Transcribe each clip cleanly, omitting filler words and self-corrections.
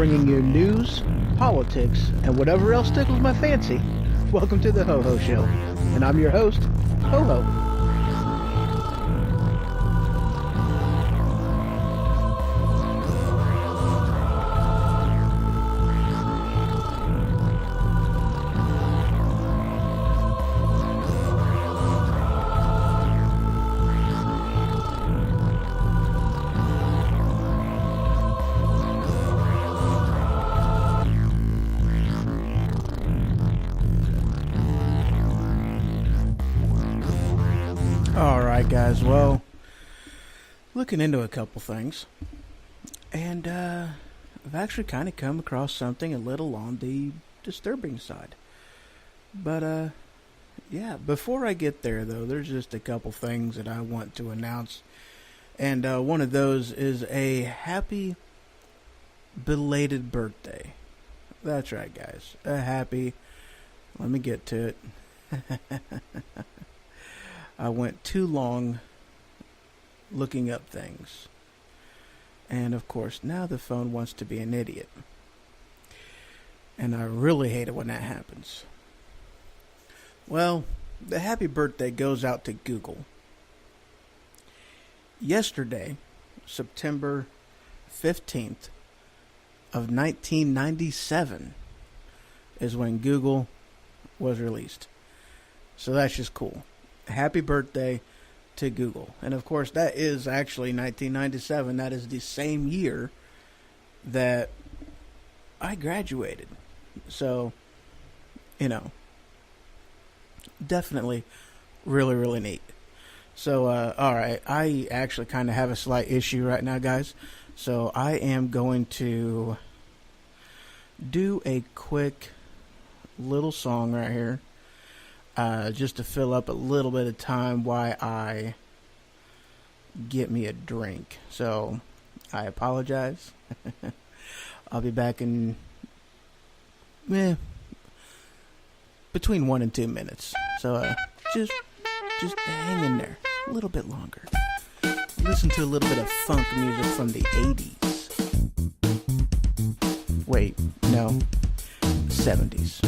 bringing you news, politics, and whatever else tickles my fancy. Welcome to the Ho Ho Show, and I'm your host, Ho Ho. Alright guys, well, looking into a couple things, and I've actually kind of come across something a little on the disturbing side. But yeah, before I get there though, there's just a couple things that I want to announce, and one of those is a happy belated birthday. That's right guys, a happy, let me get to it. I went too long looking up things. And of course, now the phone wants to be an idiot. And I really hate it when that happens. Well, the happy birthday goes out to Google. Yesterday, September 15th of 1997 is when Google was released. So that's just cool. Happy birthday to Google. And of course, that is actually 1997. That is the same year that I graduated. So, you know, definitely really, really neat. So, alright, I actually kind of have a slight issue right now, guys. So, I am going to do a quick little song right here. Just to fill up a little bit of time while I get me a drink. So, I apologize. I'll be back in between 1 and 2 minutes. So, just hang in there a little bit longer. Listen to a little bit of funk music from the 80s. Wait, no, 70s.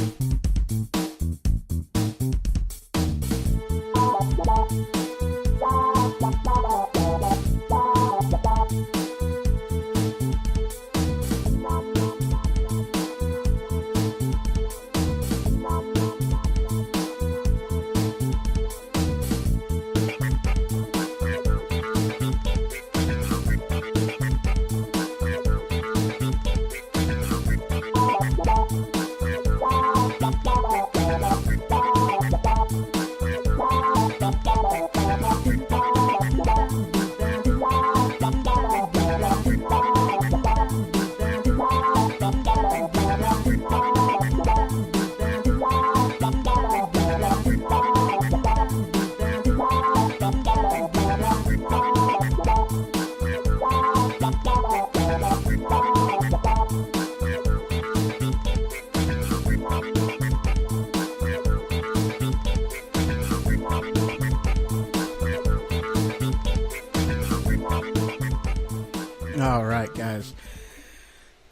Alright guys,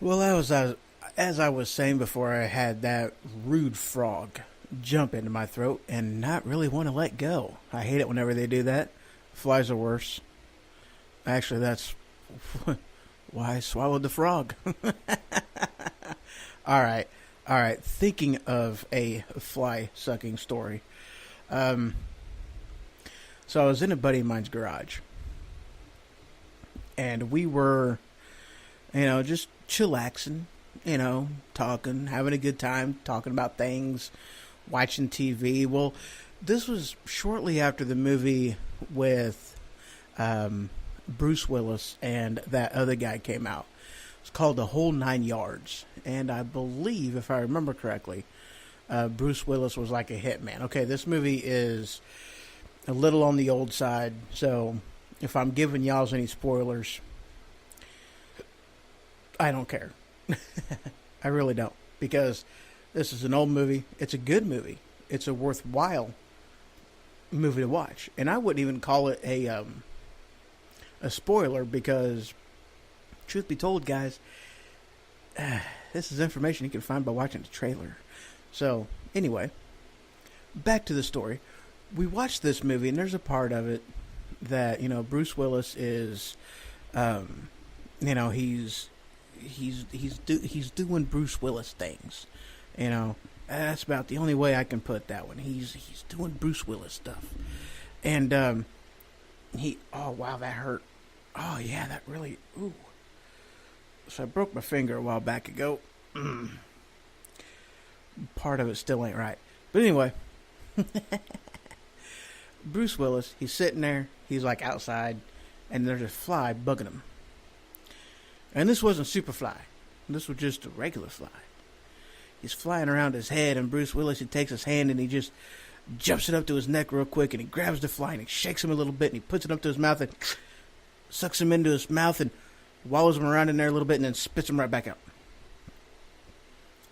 well as I was saying before, I had that rude frog jump into my throat and not really want to let go. I hate it whenever they do that. Flies are worse. Actually, that's why I swallowed the frog. Alright, thinking of a fly sucking story. So I was in a buddy of mine's garage. And we were, just chillaxing, talking, having a good time, talking about things, watching TV. Well, this was shortly after the movie with Bruce Willis and that other guy came out. It's called The Whole 9 Yards. And I believe, if I remember correctly, Bruce Willis was like a hitman. Okay, this movie is a little on the old side, so if I'm giving y'all any spoilers, I don't care. I really don't. Because this is an old movie. It's a good movie. It's a worthwhile movie to watch. And I wouldn't even call it a spoiler because, truth be told, guys, this is information you can find by watching the trailer. So, anyway, back to the story. We watched this movie, and there's a part of it that, Bruce Willis is, he's doing Bruce Willis things. That's about the only way I can put that one. He's doing Bruce Willis stuff. And, oh, wow, that hurt. Oh, yeah, that really, ooh. So I broke my finger a while back ago. Part of it still ain't right. But anyway, Bruce Willis, he's sitting there. He's like outside, and there's a fly bugging him. And this wasn't Superfly. This was just a regular fly. He's flying around his head, and Bruce Willis, he takes his hand and he just jumps it up to his neck real quick, and he grabs the fly and he shakes him a little bit, and he puts it up to his mouth and sucks him into his mouth and wallows him around in there a little bit and then spits him right back out.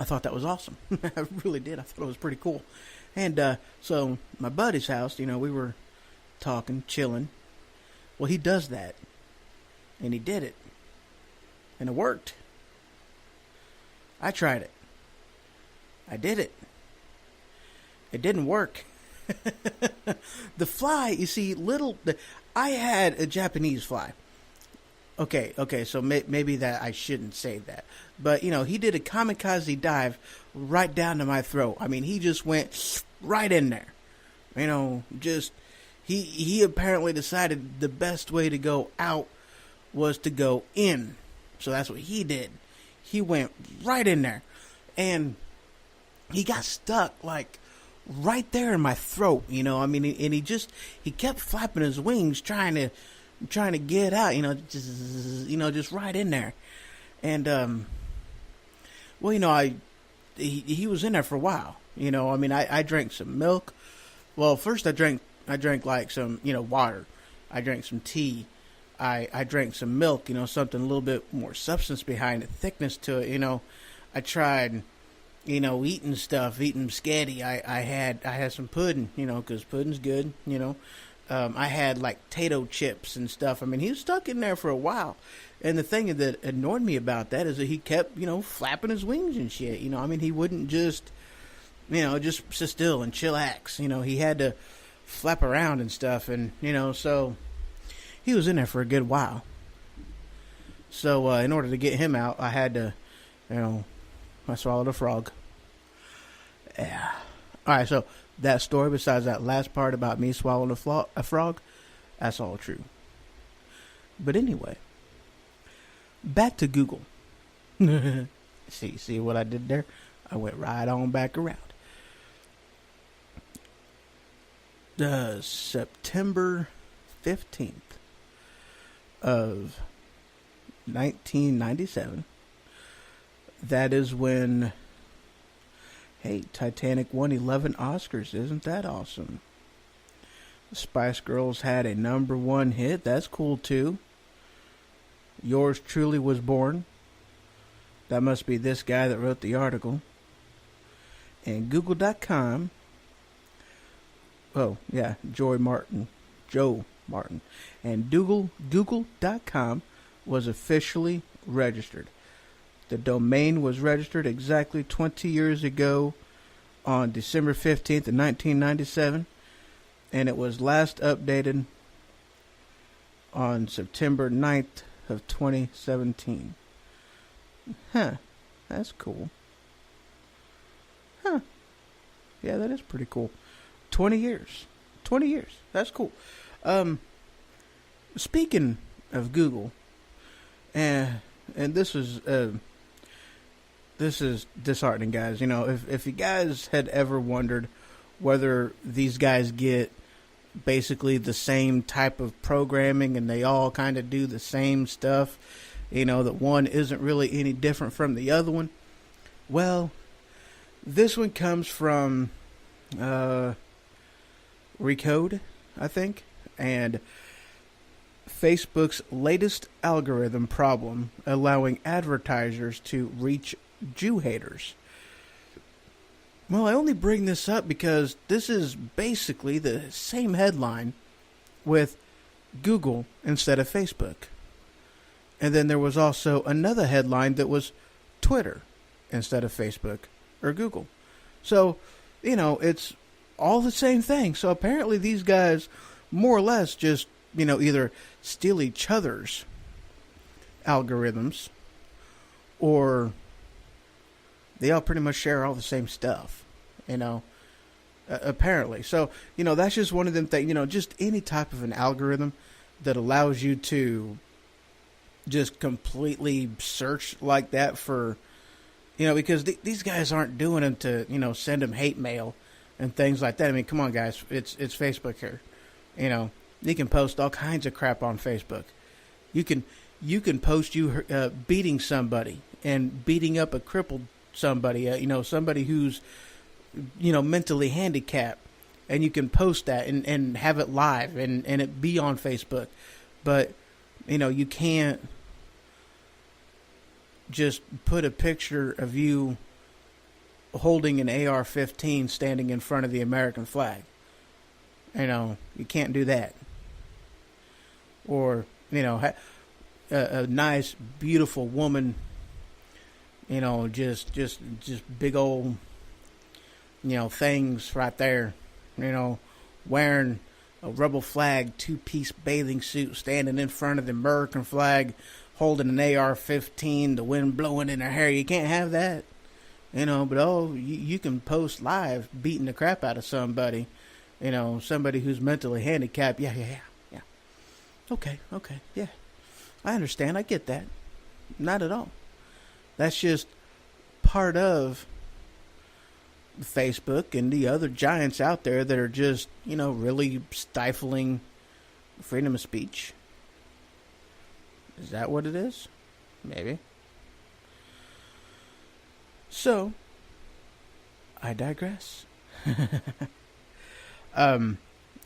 I thought that was awesome. I really did. I thought it was pretty cool. And so my buddy's house, we were talking, chilling. Well, he does that. And he did it. And it worked. I tried it. I did it. It didn't work. The fly, you see, I had a Japanese fly. Okay, so maybe that I shouldn't say that. But, he did a kamikaze dive right down to my throat. I mean, he just went right in there. He apparently decided the best way to go out was to go in. So that's what he did. He went right in there. And he got stuck, like, right there in my throat, and he kept flapping his wings trying to get out, just right in there. And he was in there for a while. I drank some milk. Well, first I drank like some, water. I drank some tea. I drank some milk, something a little bit more substance behind it, thickness to it. I tried eating spaghetti. I had some pudding, because pudding's good, I had like potato chips and stuff. I mean, he was stuck in there for a while. And the thing that annoyed me about that is that he kept, flapping his wings and shit. He wouldn't just sit still and chillax. He had to flap around and stuff. And, so he was in there for a good while. So, in order to get him out, I had to, I swallowed a frog. Yeah. All right, so that story, besides that last part about me swallowing a frog, that's all true. But anyway, back to Google. See what I did there? I went right on back around. September 15th of 1997. That is when, hey, Titanic won 11 Oscars. Isn't that awesome? The Spice Girls had a #1 hit. That's cool, too. Yours Truly was born. That must be this guy that wrote the article. And Google.com. Oh, yeah, Joe Martin. And Google.com was officially registered. The domain was registered exactly 20 years ago on December 15th of 1997, and it was last updated on September 9th of 2017. Huh, that's cool. Huh, yeah, that is pretty cool. 20 years, that's cool. Speaking of Google, and this is disheartening, guys. If you guys had ever wondered whether these guys get basically the same type of programming and they all kind of do the same stuff, that one isn't really any different from the other one. Well, this one comes from Recode, I think, and Facebook's latest algorithm problem allowing advertisers to reach Jew haters. Well, I only bring this up because this is basically the same headline with Google instead of Facebook. And then there was also another headline that was Twitter instead of Facebook or Google. So, it's all the same thing. So apparently these guys more or less just, either steal each other's algorithms, or they all pretty much share all the same stuff, apparently. So, that's just one of them things, just any type of an algorithm that allows you to just completely search like that for, because these guys aren't doing them to, send them hate mail and things like that. I mean, come on, guys, it's Facebook here. You can post all kinds of crap on Facebook. You can post you beating somebody and beating up a crippled somebody, somebody who's, mentally handicapped, and you can post that and have it live and it be on Facebook. But, you can't just put a picture of you holding an AR-15 standing in front of the American flag. You can't do that. Or, a nice, beautiful woman, just big old, things right there, wearing a rebel flag, 2-piece bathing suit, standing in front of the American flag, holding an AR-15, the wind blowing in her hair. You can't have that, but you can post live beating the crap out of somebody, somebody who's mentally handicapped. Yeah. Okay, yeah. I understand, I get that. Not at all. That's just part of Facebook and the other giants out there that are just, really stifling freedom of speech. Is that what it is? Maybe. So, I digress. And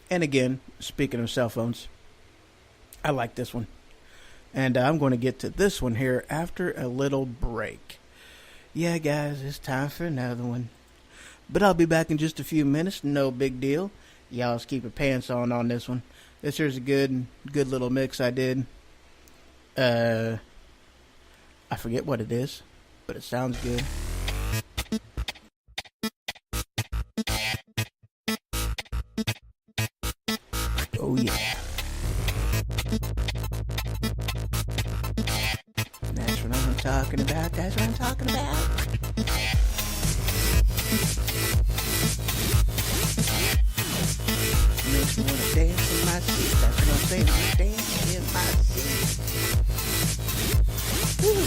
again, speaking of cell phones, I like this one. And I'm going to get to this one here after a little break. Yeah, guys, it's time for another one. But I'll be back in just a few minutes. No big deal. Y'all just keep your pants on this one. This here's a good little mix I did. I forget what it is, but it sounds good. Oh, yeah. That's what I'm talking about. That's what I'm talking about. Makes me want to dance in my seat. That's what I'm saying. Dance in my seat. Woo.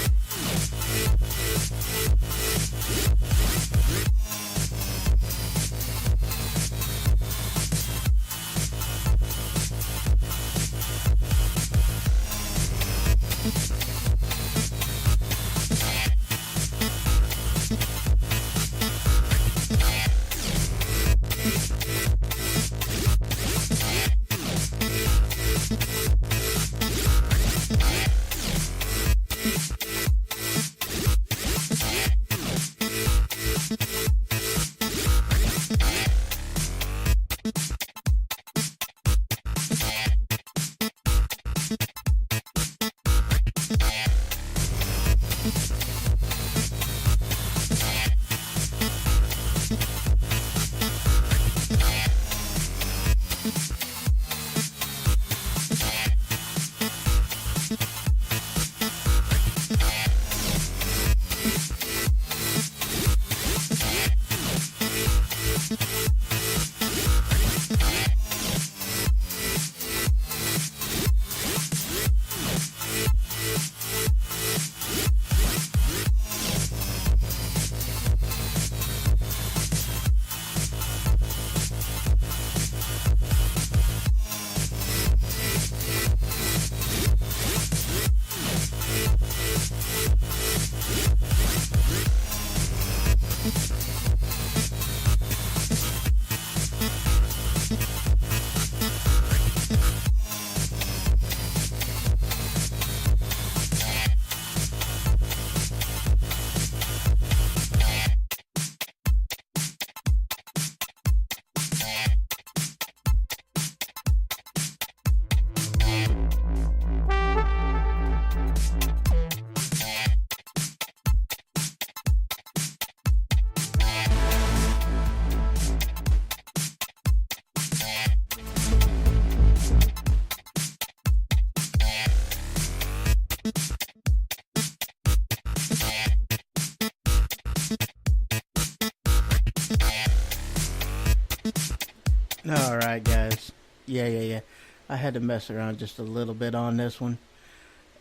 All right, guys. Yeah. I had to mess around just a little bit on this one.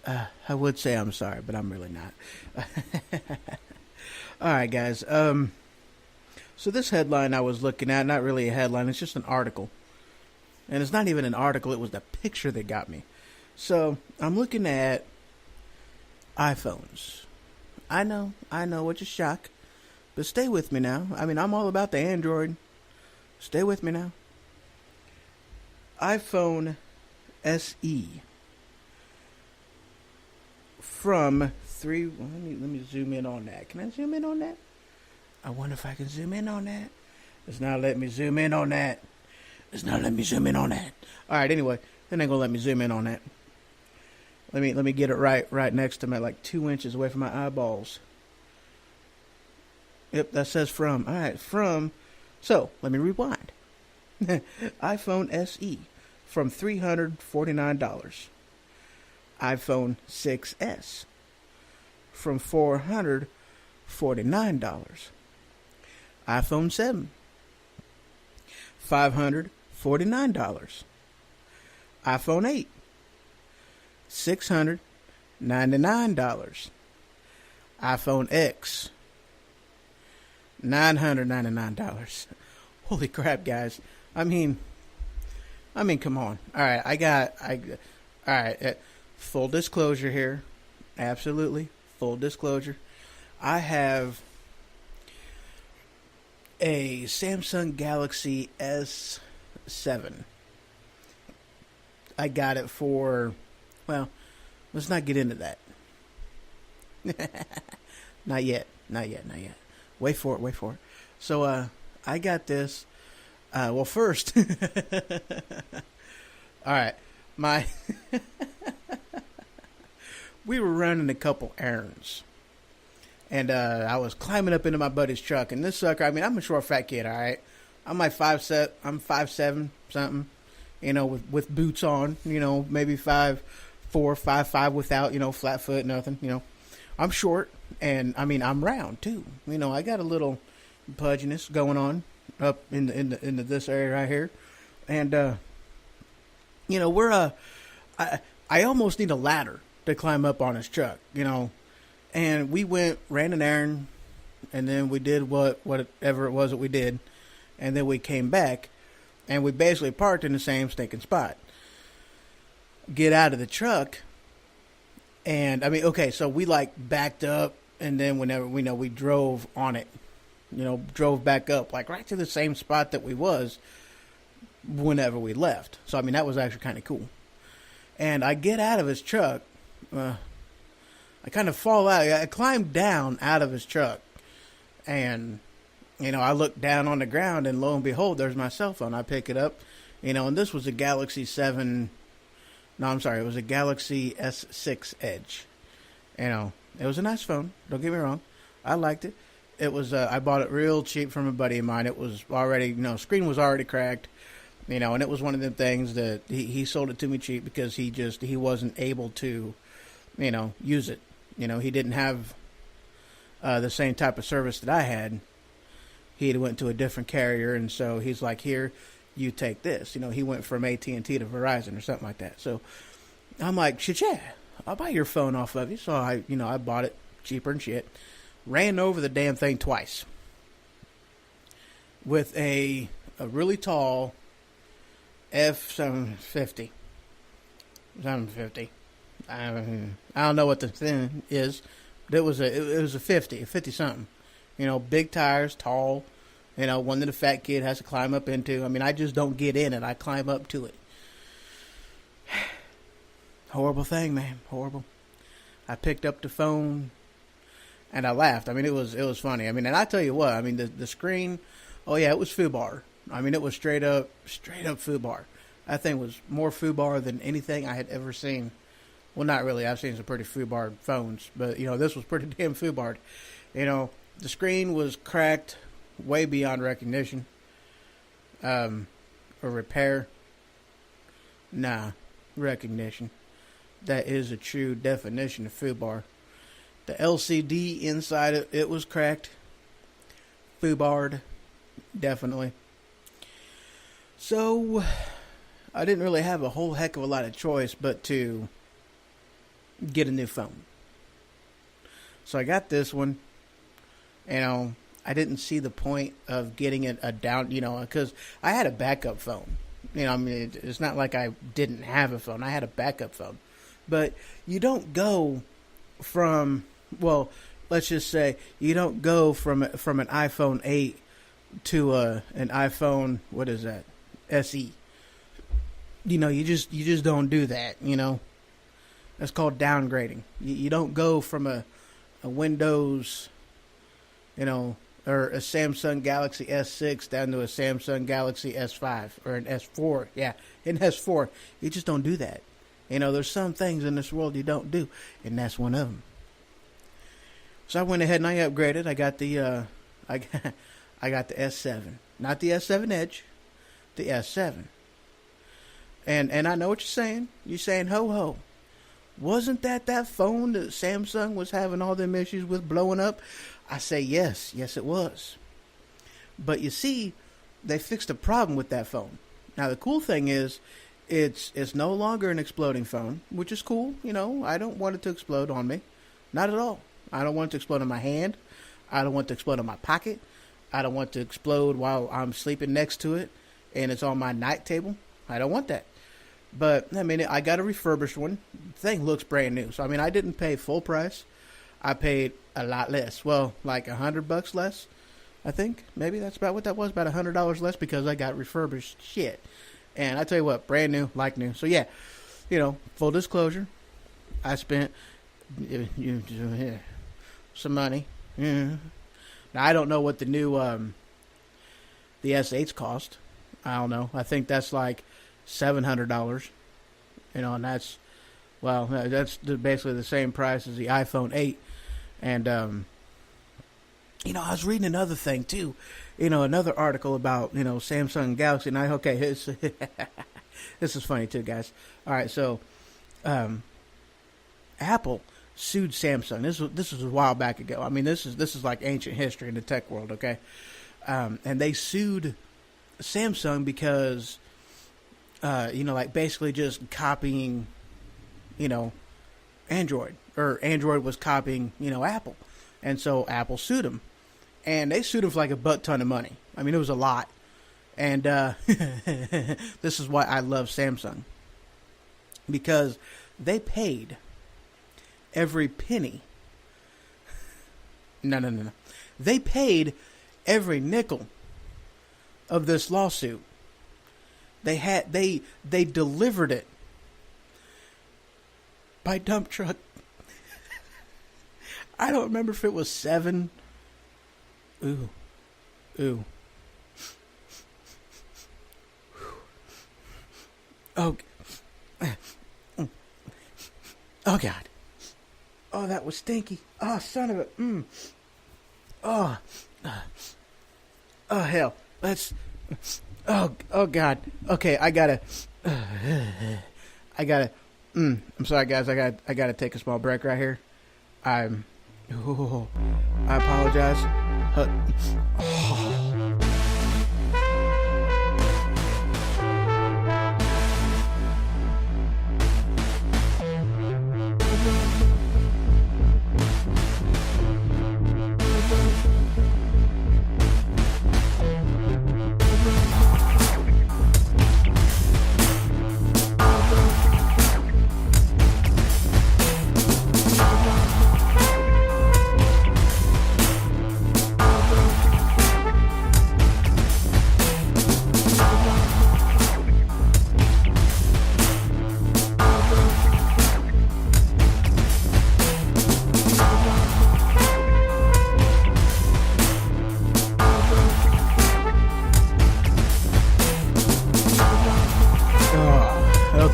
I would say I'm sorry, but I'm really not. All right, guys. So this headline I was looking at, not really a headline, it's just an article. And it's not even an article, it was the picture that got me. So I'm looking at iPhones. I know, it's a shock. But stay with me now. I mean, I'm all about the Android. Stay with me now. iPhone SE from let me zoom in on that. Can I zoom in on that? I wonder if I can zoom in on that. It's not letting me zoom in on that. Alright, anyway, then they're gonna let me zoom in on that. Let me get it right next to me, like 2 inches away from my eyeballs. Yep, that says from. Alright, from. So, let me rewind. iPhone SE from $349. iPhone 6S from $449. iPhone 7, $549. iPhone 8, $699. iPhone X, $999. Holy crap, guys. I mean, come on. All right. Full disclosure here. Absolutely. Full disclosure. I have a Samsung Galaxy S7. I got it for, well, let's not get into that. Not yet. Wait for it. So, I got this. Well, first, all right, we were running a couple errands, and I was climbing up into my buddy's truck, and this sucker, I mean, I'm a short, fat kid, all right, I'm 5'7" something, you know, with boots on, you know, maybe 5'4", 5'5" without, you know, flat foot, nothing, you know, I'm short, and I mean, I'm round too, you know, I got a little pudginess going on up into this area right here, and you know, we're I almost need a ladder to climb up on his truck, you know, and we ran an errand, and then we did whatever it was that we did, and then we came back, and we basically parked in the same stinking spot. Get out of the truck, and I mean, okay, so we like backed up, and then whenever we drove on it. You know, drove back up, like right to the same spot that we was whenever we left. So, I mean, that was actually kind of cool. And I get out of his truck. I kind of fall out. I climbed down out of his truck. And, you know, I look down on the ground, and lo and behold, there's my cell phone. I pick it up, you know, and this was a Galaxy 7. No, I'm sorry. It was a Galaxy S6 Edge. You know, it was a nice phone. Don't get me wrong. I liked it. It was, I bought it real cheap from a buddy of mine. It was already, you know, screen was already cracked, you know, and it was one of the things that he sold it to me cheap because he wasn't able to, you know, use it. You know, he didn't have the same type of service that I had. He had went to a different carrier, and so he's like, here, you take this. You know, he went from AT&T to Verizon or something like that. So I'm like, shit, yeah, I'll buy your phone off of you. So I bought it cheaper and shit. Ran over the damn thing twice with a really tall F750. 750. I don't know what the thing is, but it was a 50 something. You know, big tires, tall. You know, one that a fat kid has to climb up into. I mean, I just don't get in it. I climb up to it. Horrible thing, man. Horrible. I picked up the phone. And I laughed. I mean, it was funny. I mean, and I tell you what. I mean, the screen. Oh yeah, it was FUBAR. I mean, it was straight up FUBAR. That thing was more FUBAR than anything I had ever seen. Well, not really. I've seen some pretty FUBAR phones, but you know, this was pretty damn FUBAR. You know, the screen was cracked way beyond recognition. Or repair. Nah, recognition. That is a true definition of FUBAR. The LCD inside it was cracked. FUBAR'd. Definitely. So I didn't really have a whole heck of a lot of choice but to get a new phone. So I got this one. I didn't see the point of getting it a down, because I had a backup phone. It's not like I didn't have a phone. I had a backup phone. But you don't go from, well, let's just say you don't go from an iPhone 8 to an iPhone, what is that, SE. You just don't do that, That's called downgrading. You don't go from a Windows, or a Samsung Galaxy S6 down to a Samsung Galaxy S5 or an S4. Yeah, an S4. You just don't do that. There's some things in this world you don't do, and that's one of them. So I went ahead and I upgraded. I got the I got the S7, not the S7 Edge, the S7. And I know what you're saying. You're saying, ho ho. Wasn't that phone that Samsung was having all them issues with blowing up? I say yes. Yes, it was. But you see, they fixed a problem with that phone. Now, the cool thing is, it's no longer an exploding phone, which is cool. I don't want it to explode on me. Not at all. I don't want it to explode in my hand. I don't want it to explode in my pocket. I don't want it to explode while I'm sleeping next to it and it's on my night table. I don't want that. But, I got a refurbished one. The thing looks brand new. So, I didn't pay full price. I paid a lot less. Well, like $100 less, I think. Maybe that's about what that was. About $100 less because I got refurbished shit. And I tell you what, brand new, like new. So, yeah, full disclosure. I spent some money. Yeah. Now, I don't know what the new, the S8s cost. I don't know. I think that's like $700, and that's basically the same price as the iPhone 8. And, I was reading another thing too, another article about, Samsung Galaxy. And this is funny too, guys. All right. So, Apple sued Samsung. This was a while back ago. This is like ancient history in the tech world. Okay. And they sued Samsung because, like basically just copying, Android, or Android was copying, Apple. And so Apple sued them, and they sued them for like a butt ton of money. It was a lot. And, this is why I love Samsung, because they paid every penny. No. They paid every nickel of this lawsuit. They delivered it by dump truck. I don't remember if it was 7. Ooh. Oh. Oh God. Oh, that was stinky. Oh, son of a. Oh. Oh hell. Oh God. Okay, I gotta. I'm sorry, guys. I gotta take a small break right here. I apologize.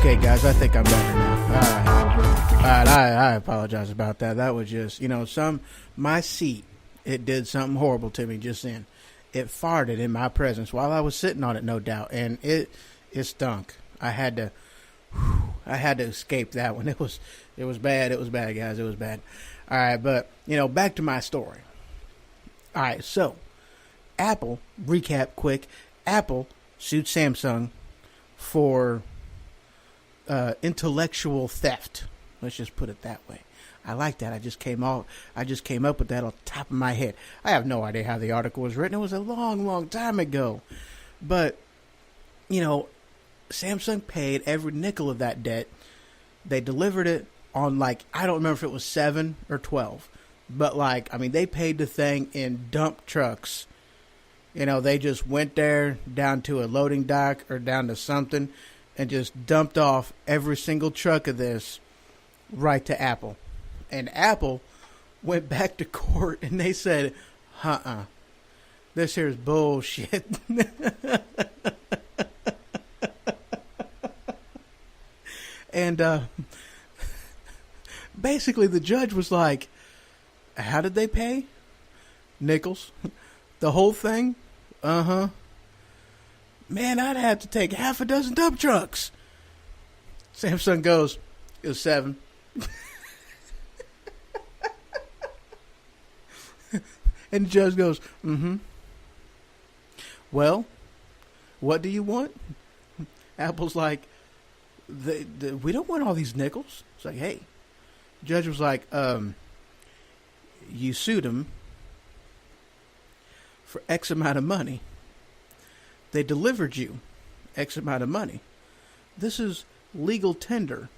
Okay, guys, I think I'm better now. All right. I apologize about that. That was just, my seat, it did something horrible to me just then. It farted in my presence while I was sitting on it, no doubt, and it stunk. I had to escape that one. It was bad. It was bad, guys. It was bad. All right, but back to my story. All right, so Apple, recap quick. Apple sued Samsung for intellectual theft. Let's just put it that way. I like that. I just came up with that on top of my head. I have no idea how the article was written. It was a long, long time ago. But, Samsung paid every nickel of that debt. They delivered it on, I don't remember if it was 7 or 12. But, they paid the thing in dump trucks. They just went there down to a loading dock or down to something and just dumped off every single truck of this right to Apple. And Apple went back to court and they said, this here's bullshit. And basically the judge was like, how did they pay? Nickels. The whole thing? Man, I'd have to take half a dozen dump trucks. Samsung goes, it was 7. And the judge goes, well, what do you want? Apple's like, we don't want all these nickels. It's like, hey. The judge was like, you sued them for X amount of money. They delivered you X amount of money. This is legal tender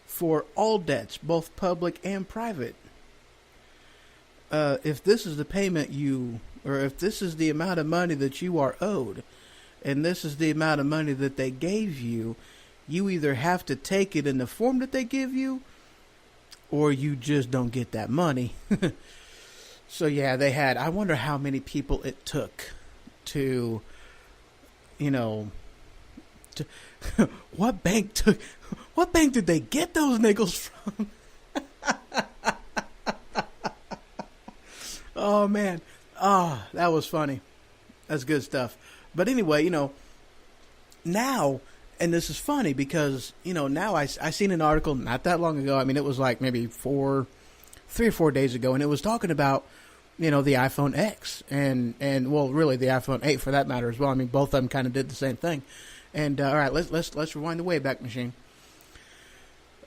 for all debts, both public and private. If this is the payment or if this is the amount of money that you are owed, and this is the amount of money that they gave you, you either have to take it in the form that they give you, or you just don't get that money. So yeah, I wonder how many people it took to, what bank did they get those nickels from? Oh man. That was funny. That's good stuff. But anyway, now, and this is funny because, now I seen an article not that long ago. It was maybe 3 or 4 days ago, and it was talking about, the iPhone X and well, really the iPhone 8 for that matter as well. Both of them kind of did the same thing. And all right, let's rewind the Wayback Machine.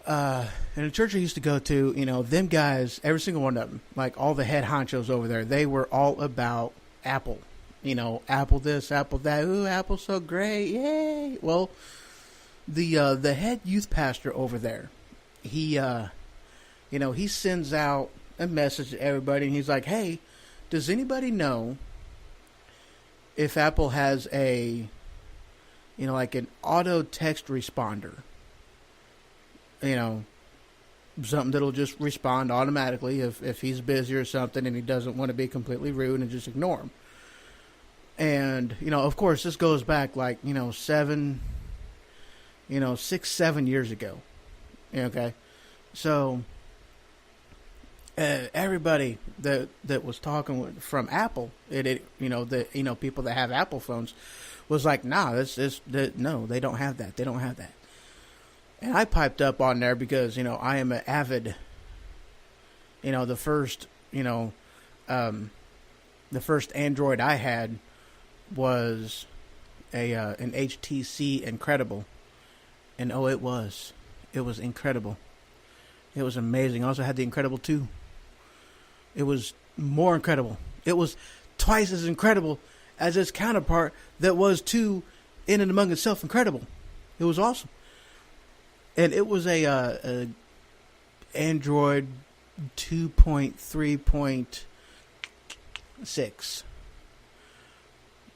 In the church I used to go to, them guys, every single one of them, all the head honchos over there, they were all about Apple. Apple this, Apple that. Ooh, Apple's so great, yay! Well, the head youth pastor over there, he sends out a message to everybody, and he's like, hey, does anybody know if Apple has an auto text responder? Something that'll just respond automatically if he's busy or something and he doesn't want to be completely rude and just ignore him. And, of course, this goes back 7 years ago. Okay. So, everybody that was talking from Apple, people that have Apple phones was like, nah, no, they don't have that. They don't have that. And I piped up on there because, I am an avid, the first Android I had was an HTC Incredible. And it was incredible. It was amazing. I also had the Incredible 2. It was more incredible. It was twice as incredible as its counterpart that was too in and among itself incredible. It was awesome. And it was a Android 2.3.6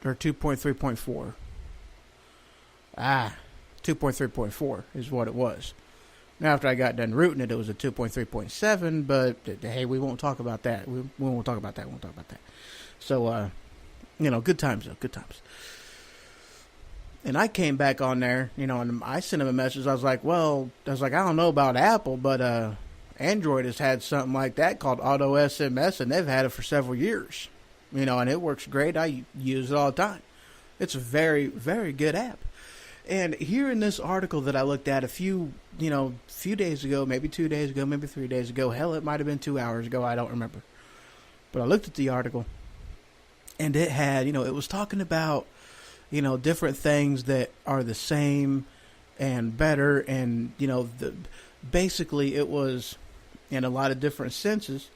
or 2.3.4. 2.3.4 is what it was. Now, after I got done rooting it, it was a 2.3.7, but hey, we won't talk about that. We won't talk about that. So, good times though, good times. And I came back on there, and I sent him a message. I was like, I don't know about Apple, but Android has had something like that called Auto SMS, and they've had it for several years, and it works great. I use it all the time. It's a very, very good app. And here in this article that I looked at a few days ago, maybe 2 days ago, maybe 3 days ago, hell, it might have been 2 hours ago, I don't remember. But I looked at the article, and it had, it was talking about different things that are the same and better, and basically it was in a lot of different senses,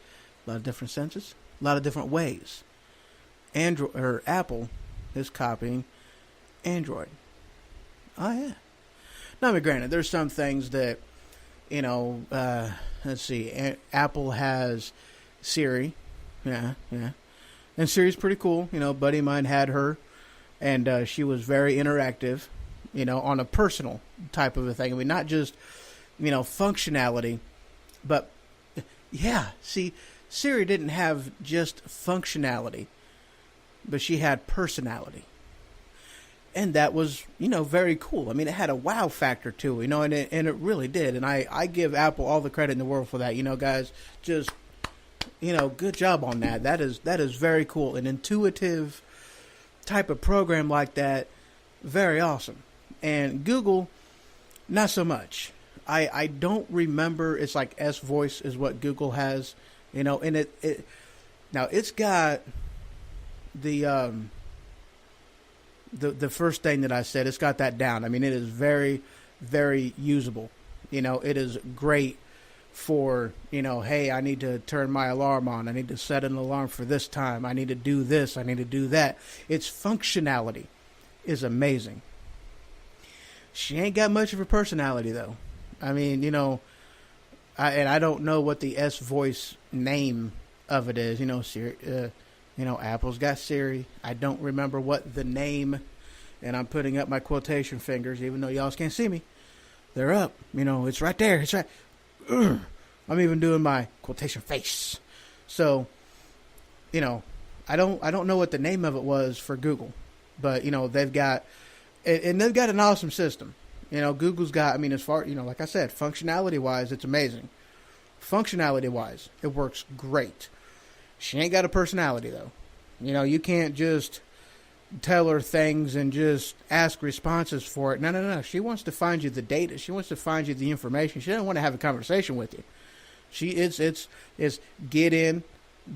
a lot of different ways. Android or Apple is copying Android. Oh yeah. Now, I mean, granted, there's some things that let's see. Apple has Siri, yeah, and Siri's pretty cool. A buddy of mine had her, and she was very interactive. On a personal type of a thing. I mean, not just functionality, but yeah. See, Siri didn't have just functionality, but she had personality. And that was, very cool. I mean, it had a wow factor to it, and it really did. And I give Apple all the credit in the world for that. Guys, just, good job on that. That is very cool. An intuitive type of program like that, very awesome. And Google, not so much. I don't remember. It's like S Voice is what Google has, and it now it's got the first thing that I said. It's got that down. I mean, it is very, very usable. It is great for, hey, I need to turn my alarm on. I need to set an alarm for this time. I need to do this. I need to do that. Its functionality is amazing. She ain't got much of a personality, though. I mean, I don't know what the S Voice name of it is. Siri, Apple's got Siri. I don't remember what the name, and I'm putting up my quotation fingers, even though y'all can't see me. They're up. It's right there. It's right. I'm even doing my quotation face. So, I don't know what the name of it was for Google, but they've got, and they've got an awesome system. Google's got, I mean, as far, like I said, functionality wise, it's amazing. Functionality wise, it works great. She ain't got a personality, though. You can't just tell her things and just ask responses for it. No. She wants to find you the data. She wants to find you the information. She doesn't want to have a conversation with you. It's get in,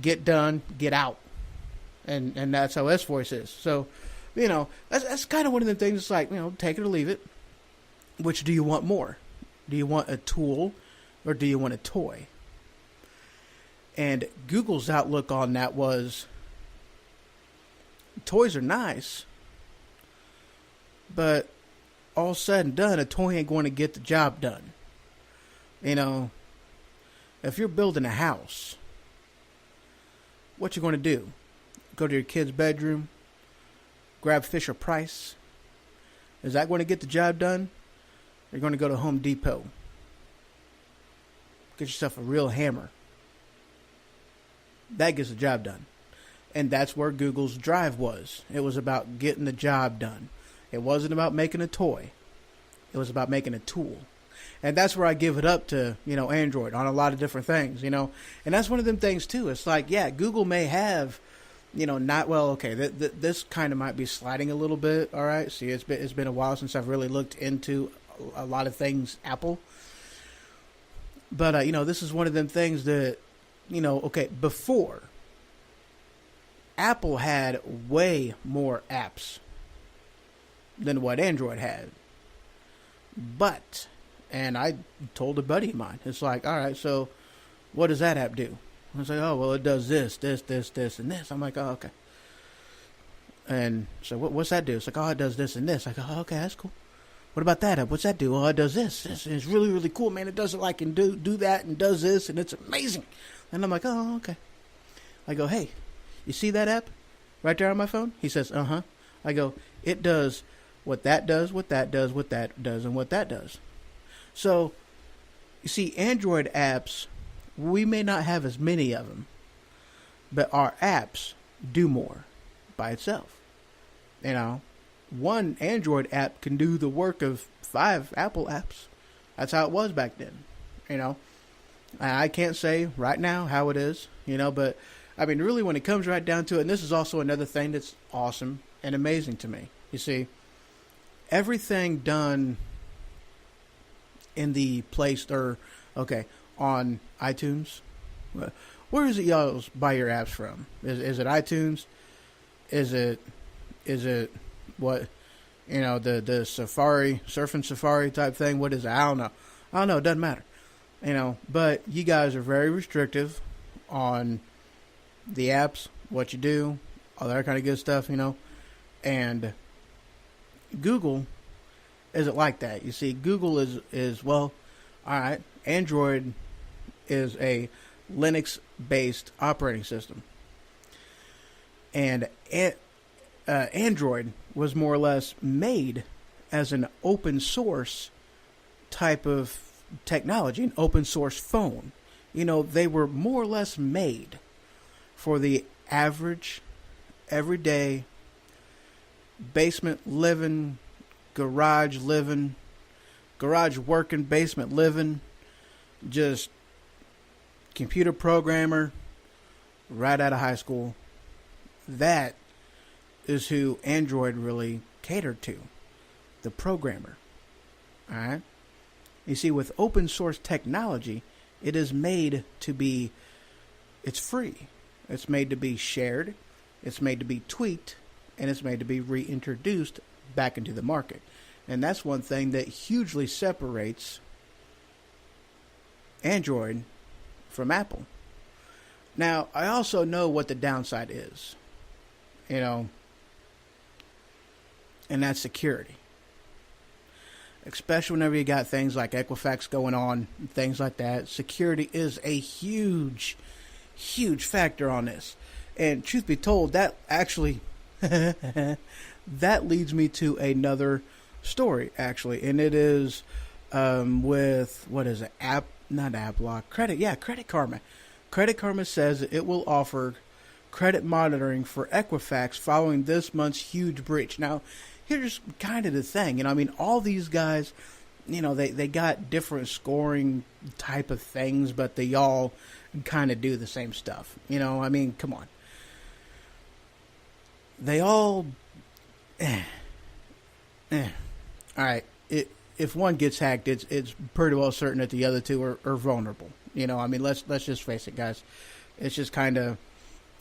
get done, get out. And that's how S Voice is. So, that's kind of one of the things. It's like, take it or leave it. Which do you want more? Do you want a tool or do you want a toy? And Google's outlook on that was, toys are nice, but all said and done, a toy ain't going to get the job done. If you're building a house, what you going to do? Go to your kid's bedroom, grab Fisher Price? Is that going to get the job done? You're going to go to Home Depot. Get yourself a real hammer. That gets the job done. And that's where Google's drive was. It was about getting the job done. It wasn't about making a toy. It was about making a tool. And that's where I give it up to, Android on a lot of different things, And that's one of them things, too. It's like, yeah, Google may have, not, well, okay, this kind of might be sliding a little bit, all right? See, it's been a while since I've really looked into a lot of things Apple. But, this is one of them things that, okay, before, Apple had way more apps than what Android had. But, and I told a buddy of mine, it's like, all right, so what does that app do? I was like, oh, well, it does this, and this. I'm like, oh, okay. And so what's that do? It's like, oh, it does this and this. I go, oh, okay, that's cool. What about that app? What's that do? Oh, it does this. It's really, really cool, man. It does it like and do that and does this, and it's amazing. And I'm like, oh, okay. I go, hey, you see that app right there on my phone? He says, uh-huh. I go, it does what that does, what that does, what that does, and what that does. So, you see, Android apps, we may not have as many of them, but our apps do more by itself. One Android app can do the work of 5 Apple apps. That's how it was back then. I can't say right now how it is, but I mean, really, when it comes right down to it, and this is also another thing that's awesome and amazing to me. You see, everything done in the Play Store, okay, on iTunes. Where is it y'all buy your apps from? Is it iTunes? Is it what, the Safari, surfing Safari type thing. What is it? I don't know. It doesn't matter. But you guys are very restrictive on the apps, what you do, all that kind of good stuff, and Google isn't like that. You see, Google is well, all right, Android is a Linux-based operating system. And Android was more or less made as an open source type of technology, an open source phone. They were more or less made for the average, everyday, basement living, garage working, basement living, just computer programmer right out of high school. That is who Android really catered to, the programmer. All right? You see, with open source technology, it is made to be, it's free. It's made to be shared, it's made to be tweaked, and it's made to be reintroduced back into the market. And that's one thing that hugely separates Android from Apple. Now, I also know what the downside is, and that's security. Especially whenever you got things like Equifax going on, things like that. Security is a huge factor on this. And truth be told, that actually, that leads me to another story, actually. And it is with, what is it, Credit Karma. Credit Karma says it will offer credit monitoring for Equifax following this month's huge breach. Now, here's kind of the thing. All these guys, they got different scoring type of things, but they all kind of do the same stuff. Come on. They all... All right. If one gets hacked, it's pretty well certain that the other two are vulnerable. Let's just face it, guys. It's just kind of,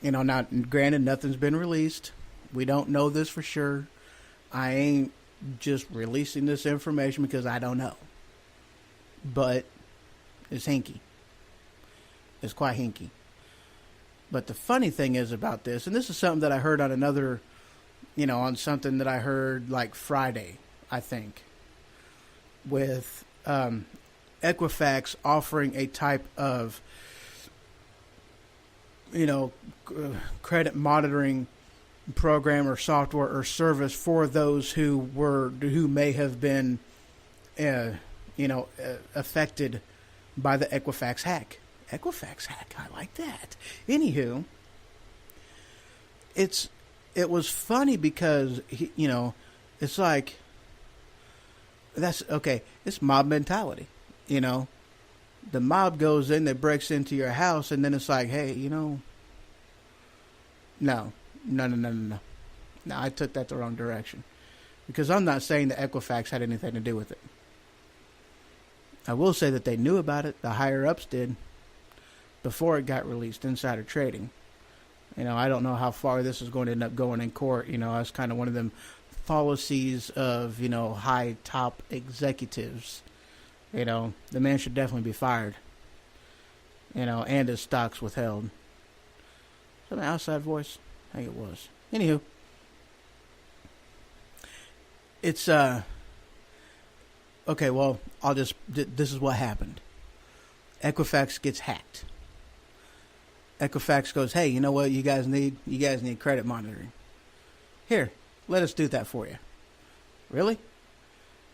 now, granted, nothing's been released. We don't know this for sure. I ain't just releasing this information because I don't know. But it's hinky. It's quite hinky. But the funny thing is about this, and this is something that I heard on another, on something that I heard like Friday, I think, with Equifax offering a type of, credit monitoring program or software or service for those who may have been, affected by the Equifax hack. Equifax hack, I like that. Anywho, it was funny because it's like, that's okay. It's mob mentality, The mob goes in, that breaks into your house, and then it's like, hey, no, I took that the wrong direction. Because I'm not saying that Equifax had anything to do with it. I will say that they knew about it. The higher-ups did before it got released, insider trading. I don't know how far this is going to end up going in court. That's kind of one of them policies of, high top executives. The man should definitely be fired. And his stocks withheld. Is that an outside voice? I think it was. Anywho. It's, okay, well, this is what happened. Equifax gets hacked. Equifax goes, hey, you know what you guys need? You guys need credit monitoring. Here, let us do that for you. Really?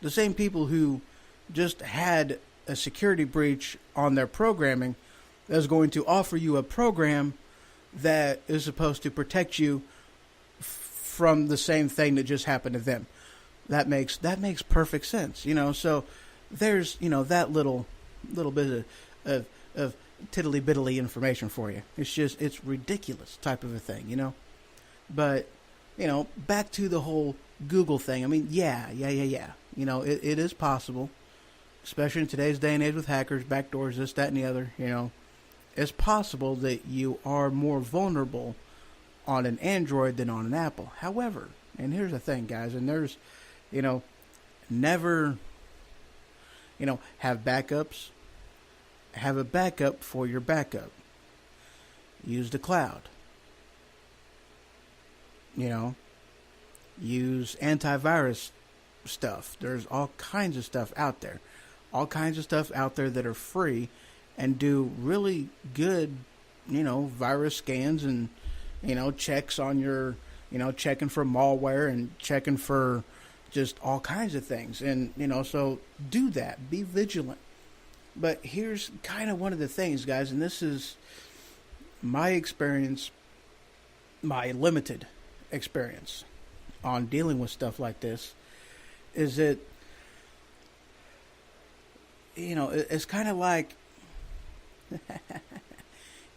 The same people who just had a security breach on their programming is going to offer you a program that is supposed to protect you from the same thing that just happened to them. That makes perfect sense, So there's that little bit of tiddly biddly information for you. It's ridiculous type of a thing, But back to the whole Google thing. Yeah. It is possible, especially in today's day and age with hackers, backdoors, this, that, and the other. It's possible that you are more vulnerable on an Android than on an Apple. However, And here's the thing, guys, and there's, you know, never, have backups. Have a backup for your backup. Use the cloud. Use antivirus stuff. There's all kinds of stuff out there. All kinds of stuff out there that are free and do really good, virus scans and, checks on your, checking for malware and checking for just all kinds of things. And, so do that. Be vigilant. But here's kind of one of the things, guys, and this is my experience, my limited experience on dealing with stuff like this, is that, it's kind of like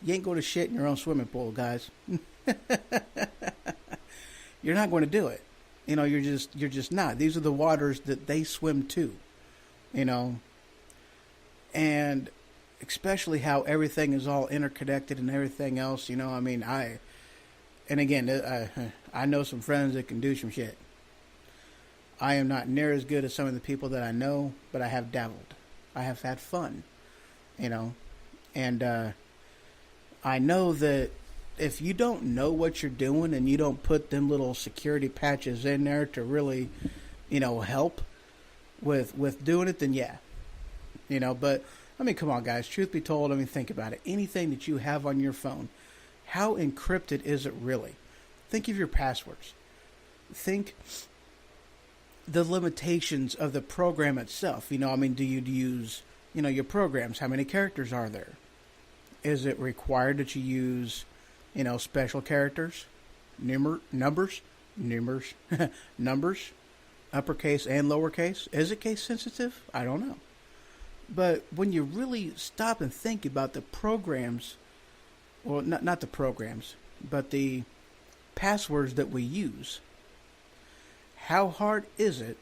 you ain't going to shit in your own swimming pool, guys. You're not going to do it. You're just not. These are the waters that they swim to, and especially how everything is all interconnected and everything else. I know some friends that can do some shit. I am not near as good as some of the people that I know, but I have dabbled. I have had fun, and I know that if you don't know what you're doing and you don't put them little security patches in there to really, help with doing it, then yeah. But, come on, guys. Truth be told, think about it. Anything that you have on your phone, how encrypted is it really? Think of your passwords. Think the limitations of the program itself. Do you use, your programs? How many characters are there? Is it required that you use, special characters? Numbers, uppercase and lowercase? Is it case sensitive? I don't know. But when you really stop and think about the programs, well, not the programs, but the passwords that we use, how hard is it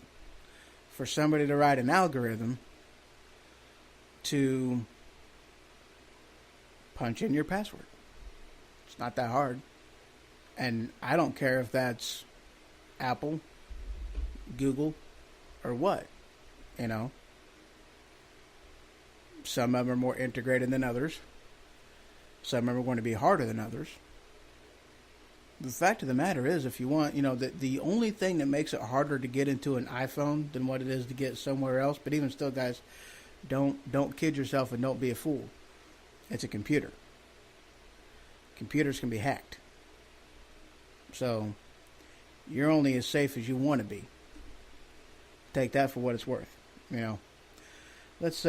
for somebody to write an algorithm to punch in your password? It's not that hard. And I don't care if that's Apple, Google, or what, Some of them are more integrated than others. Some of them are going to be harder than others. The fact of the matter is, if you want, the only thing that makes it harder to get into an iPhone than what it is to get somewhere else, but even still, guys, don't kid yourself and don't be a fool. It's a computer. Computers can be hacked. So, you're only as safe as you want to be. Take that for what it's worth. Let's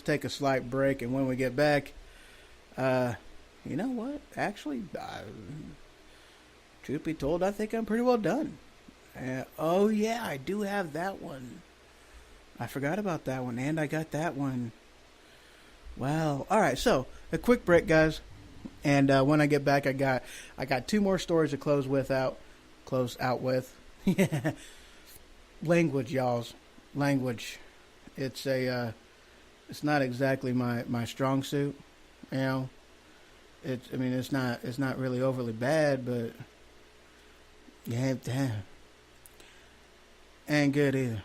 take a slight break, and when we get back, you know what? Actually, truth be told, I think I'm pretty well done. Oh yeah, I do have that one. I forgot about that one, and I got that one. Wow. All right, so a quick break, guys, and when I get back, I got two more stories to close out with. Yeah, language, y'all's language. It's not exactly my strong suit, It's not really overly bad, but yeah, damn, ain't good either.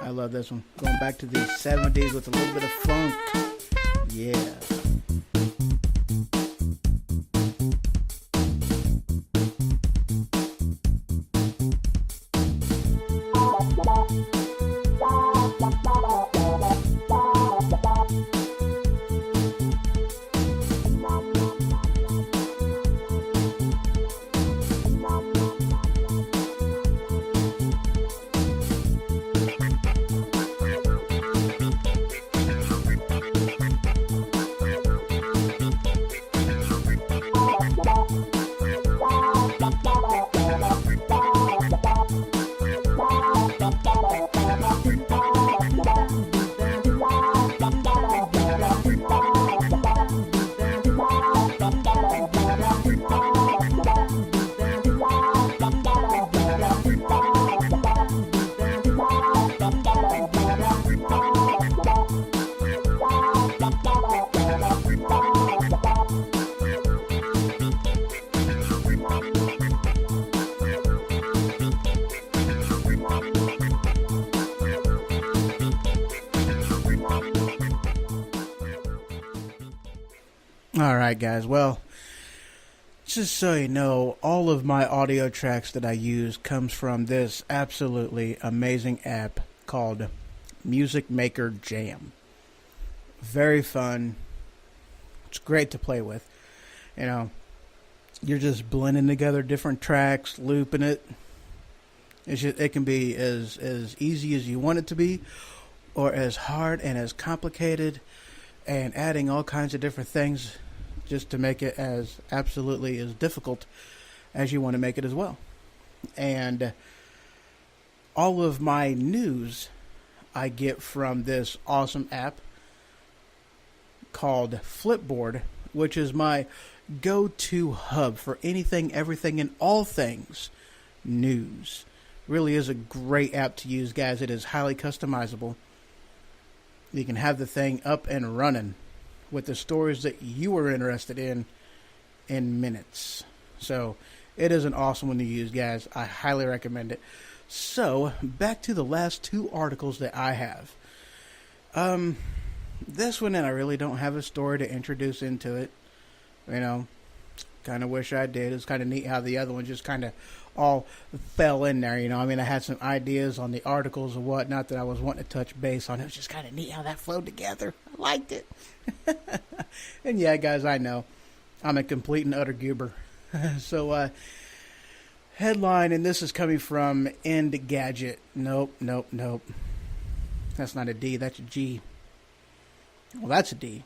I love this one. Going back to the 70s with a little bit of funk. Yeah. All right, guys. Well, just so you know, all of my audio tracks that I use comes from this absolutely amazing app called Music Maker Jam. Very fun. It's great to play with. You know, you're just blending together different tracks, looping it. It can be as easy as you want it to be, or as hard and as complicated, and adding all kinds of different things just to make it as absolutely as difficult as you want to make it as well. And all of my news I get from this awesome app called Flipboard, which is my go-to hub for anything, everything, and all things news. Really is a great app to use, guys. It is highly customizable. You can have the thing up and running with the stories that you are interested in minutes. So it is an awesome one to use, guys. I highly recommend it. So back to the last two articles that I have. This one, and I really don't have a story to introduce into it. You know, kind of wish I did. It's kind of neat how the other one just kind of all fell in there. You know, I mean, I had some ideas on the articles and whatnot that I was wanting to touch base on. It was just kind of neat how that flowed together. I liked it. And yeah, guys, I know I'm a complete and utter goober. So, headline, and this is coming from End Gadget. Nope. That's not a D, that's a G. Well, that's a D.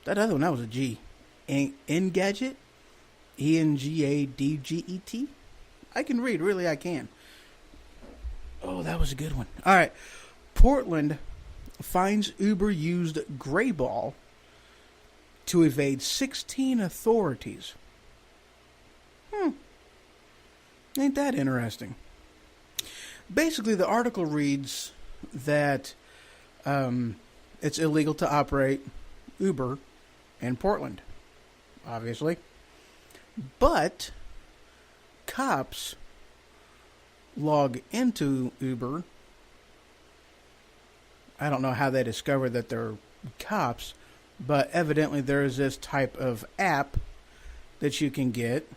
That other one, that was a G. Engadget? Engadget? I can read, really I can. Oh, that was a good one. All right. Portland finds Uber used Grayball to evade 16 authorities. Ain't that interesting? Basically, the article reads that it's illegal to operate Uber in Portland, obviously. But cops log into Uber. I don't know how they discover that they're cops, but evidently there is this type of app that you can get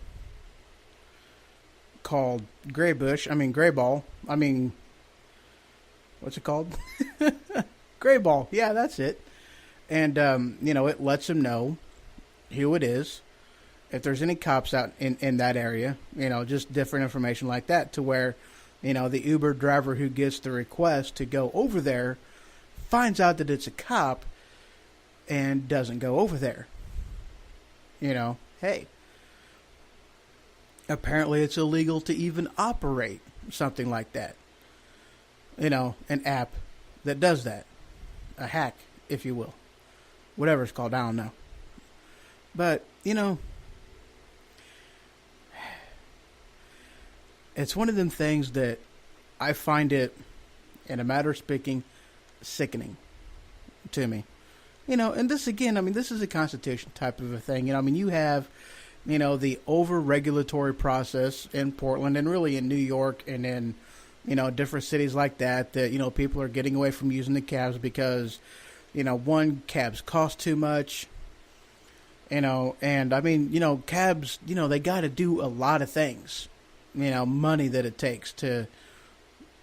called Grayball. What's it called? Grayball. Yeah, that's it. And, it lets them know who it is. If there's any cops out in that area, just different information like that, to where, the Uber driver who gets the request to go over there finds out that it's a cop and doesn't go over there. Hey, apparently it's illegal to even operate something like that. An app that does that. A hack, if you will. Whatever it's called, I don't know. But, it's one of them things that I find it, in a matter of speaking, sickening to me. And this again, this is a constitution type of a thing. You have, the over-regulatory process in Portland and really in New York and in, different cities like that, people are getting away from using the cabs because, one, cabs cost too much, and cabs, they got to do a lot of things. Money that it takes to,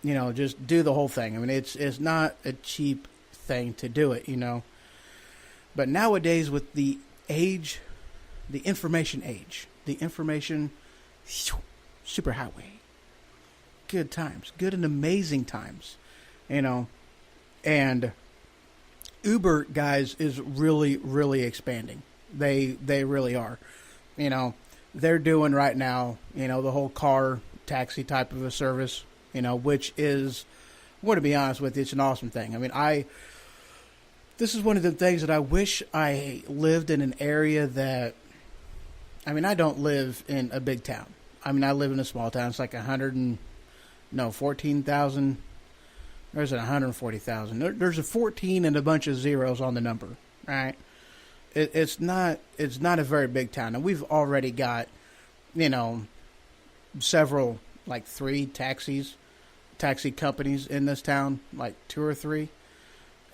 just do the whole thing. It's not a cheap thing to do it, But nowadays with the information age, the information superhighway, good times, good and amazing times, and Uber, guys, is really, really expanding. They really are, They're doing right now, the whole car taxi type of a service, which is, I want to be honest with you, it's an awesome thing. This is one of the things that I wish I lived in an area that, I don't live in a big town. I live in a small town. It's like 14,000. There's 140,000. There's a 14 and a bunch of zeros on the number, right? It's not a very big town, and we've already got, several, like 3 taxi companies in this town, like 2 or 3,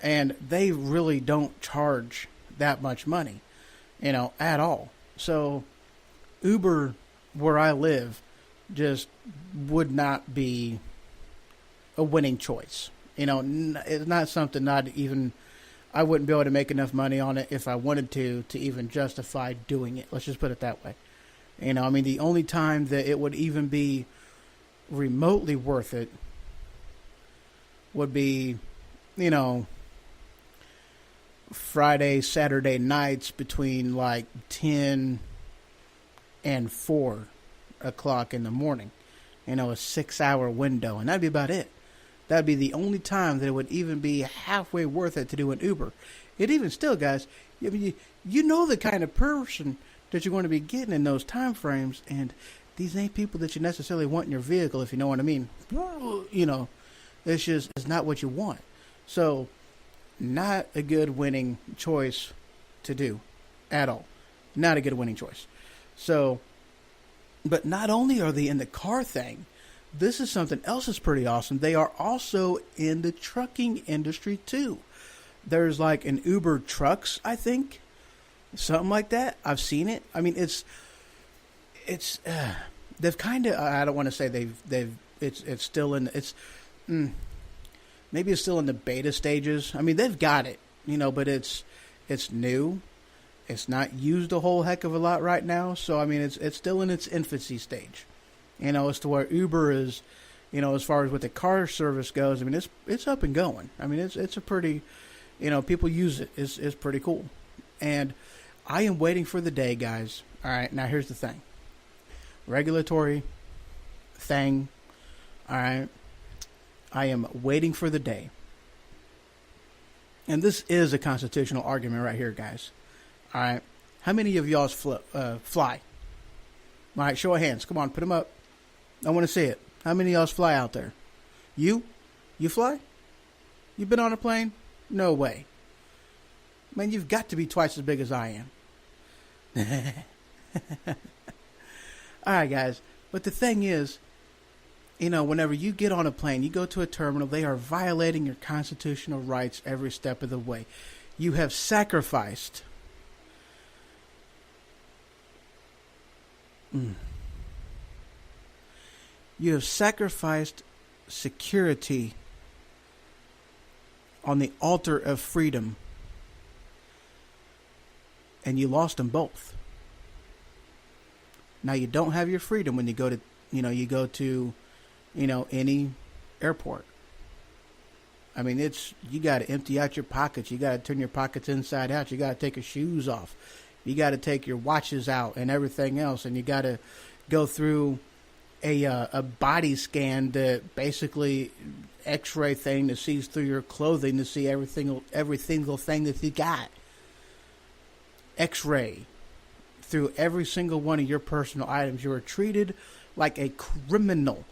and they really don't charge that much money. at all. So Uber, where I live, just would not be a winning choice. It's not something not even I wouldn't be able to make enough money on it if I wanted to even justify doing it. Let's just put it that way. The only time that it would even be remotely worth it would be, Friday, Saturday nights between like 10 and 4 o'clock in the morning. A 6-hour window, and that'd be about it. That'd be the only time that it would even be halfway worth it to do an Uber. It even still, guys, you know the kind of person that you're going to be getting in those time frames, and these ain't people that you necessarily want in your vehicle, if you know what I mean. It's not what you want. So, not a good winning choice to do at all. Not a good winning choice. So, but not only are they in the car thing, this is something else that's pretty awesome. They are also in the trucking industry too. There's like an Uber Trucks, I think, something like that. I've seen it. They've kind of. I don't want to say they've. It's still in. Maybe it's still in the beta stages. They've got it, but it's new. It's not used a whole heck of a lot right now. So it's still in its infancy stage. As to where Uber is, as far as what the car service goes, it's up and going. It's a pretty, people use it. It's pretty cool. And I am waiting for the day, guys. All right, now here's the thing. Regulatory thing. All right. I am waiting for the day. And this is a constitutional argument right here, guys. All right. How many of y'all fly? All right, show of hands. Come on, put them up. I want to see it. How many of y'all fly out there? You? You fly? You been on a plane? No way. Man, you've got to be twice as big as I am. All right, guys. But the thing is, whenever you get on a plane, you go to a terminal, they are violating your constitutional rights every step of the way. You have sacrificed. You have sacrificed security on the altar of freedom, and you lost them both. Now you don't have your freedom when you go to, any airport. You got to empty out your pockets. You got to turn your pockets inside out. You got to take your shoes off. You got to take your watches out and everything else, and you got to go through a body scan, that basically X-ray thing that sees through your clothing to see every single thing that you got. X-ray through every single one of your personal items. You are treated like a criminal.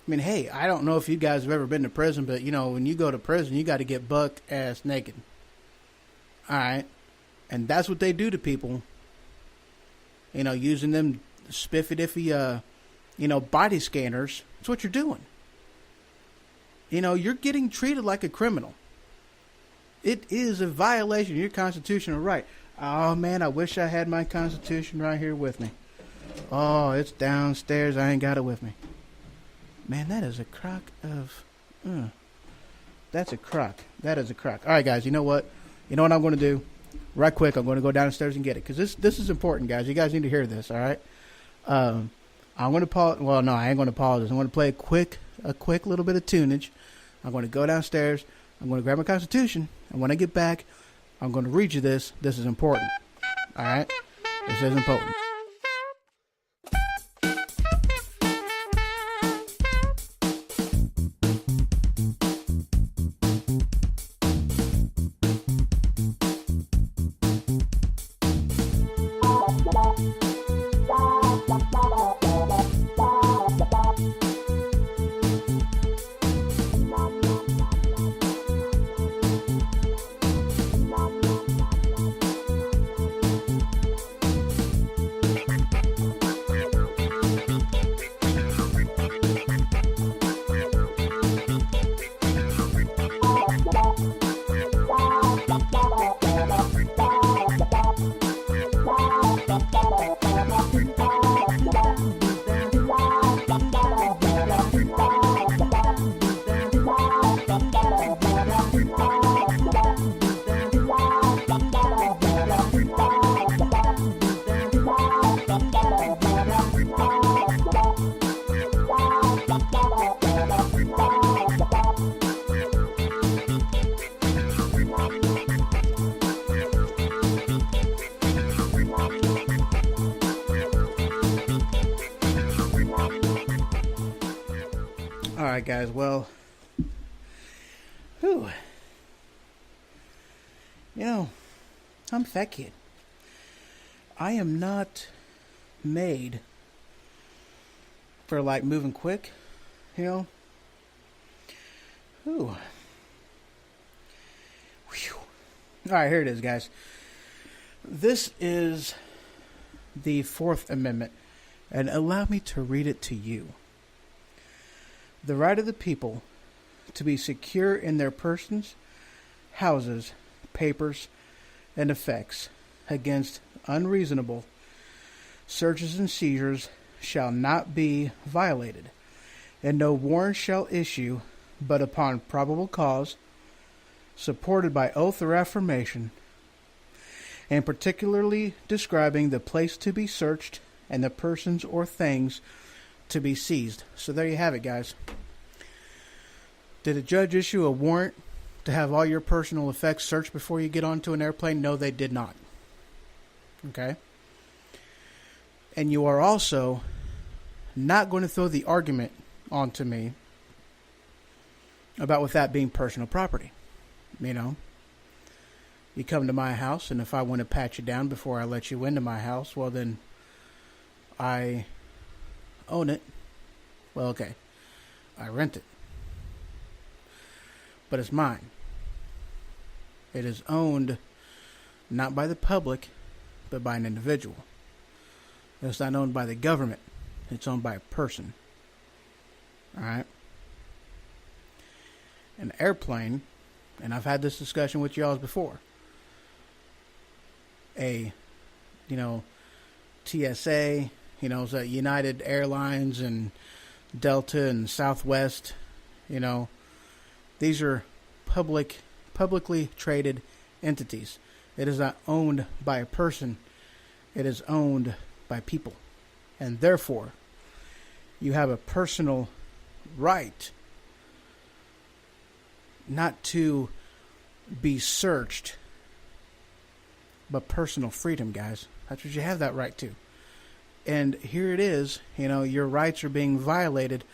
Hey, I don't know if you guys have ever been to prison, but when you go to prison, you got to get buck ass naked. All right, and that's what they do to people. Using them spiffy diffy, body scanners. That's what you're doing. You're getting treated like a criminal. It is a violation of your constitutional right. Oh, man, I wish I had my Constitution right here with me. Oh, it's downstairs. I ain't got it with me. Man, that is a crock of... that's a crock. That is a crock. All right, guys, you know what? You know what I'm going to do? Right quick, I'm going to go downstairs and get it. Because this is important, guys. You guys need to hear this, all right? I'm going to pause... Well, no, I ain't going to pause this. I'm going to play a quick little bit of tunage. I'm going to go downstairs. I'm going to grab my Constitution. And when I get back, I'm going to read you this. This is important. All right? This is important. right, guys. Well, whew. I'm a fat kid. I am not made for, like, moving quick, Whew. Whew. Alright, here it is, guys. This is the Fourth Amendment, and allow me to read it to you. The right of the people to be secure in their persons, houses, papers, and effects against unreasonable searches and seizures shall not be violated, and no warrant shall issue but upon probable cause, supported by oath or affirmation, and particularly describing the place to be searched and the persons or things to be seized. So there you have it, guys. Did a judge issue a warrant to have all your personal effects searched before you get onto an airplane? No, they did not. Okay? And you are also not going to throw the argument onto me about with that being personal property. You come to my house, and if I want to pat you down before I let you into my house, well, then I own it. Well, okay, I rent it. But it's mine. It is owned not by the public, but by an individual. It's not owned by the government. It's owned by a person. Alright? An airplane, and I've had this discussion with y'all before. TSA, it's United Airlines and Delta and Southwest, these are publicly traded entities. It is not owned by a person. It is owned by people. And therefore, you have a personal right not to be searched, but personal freedom, guys. That's what you have that right to. And here it is, your rights are being violated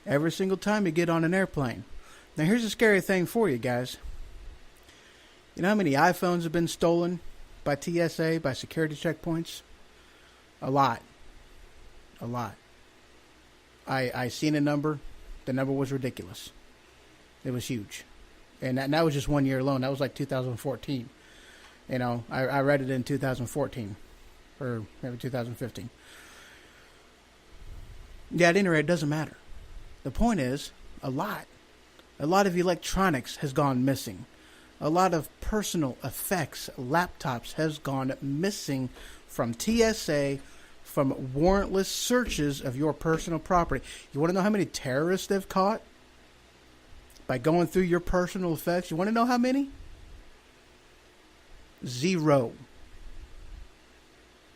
every single time you get on an airplane. Now, here's a scary thing for you, guys. You know how many iPhones have been stolen by TSA, by security checkpoints? A lot. A lot. I seen a number. The number was ridiculous. It was huge. And that was just 1 year alone. That was like 2014. I read it in 2014. Or maybe 2015. Yeah, at any rate, it doesn't matter. The point is, a lot of electronics has gone missing. A lot of personal effects, laptops has gone missing from TSA, from warrantless searches of your personal property. You want to know how many terrorists they've caught? By going through your personal effects. You want to know how many? 0.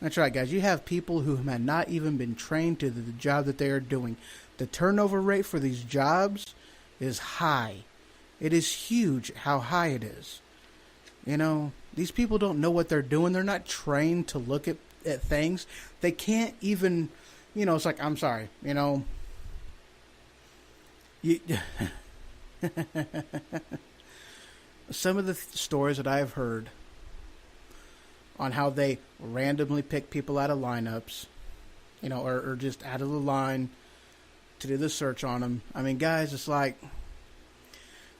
That's right, guys. You have people who have not even been trained to the job that they are doing. The turnover rate for these jobs is high. It is huge how high it is. These people don't know what they're doing. They're not trained to look at things. They can't even, it's like, I'm sorry, some of the stories that I have heard on how they randomly pick people out of lineups, or just out of the line to do the search on them. I mean, guys, it's like,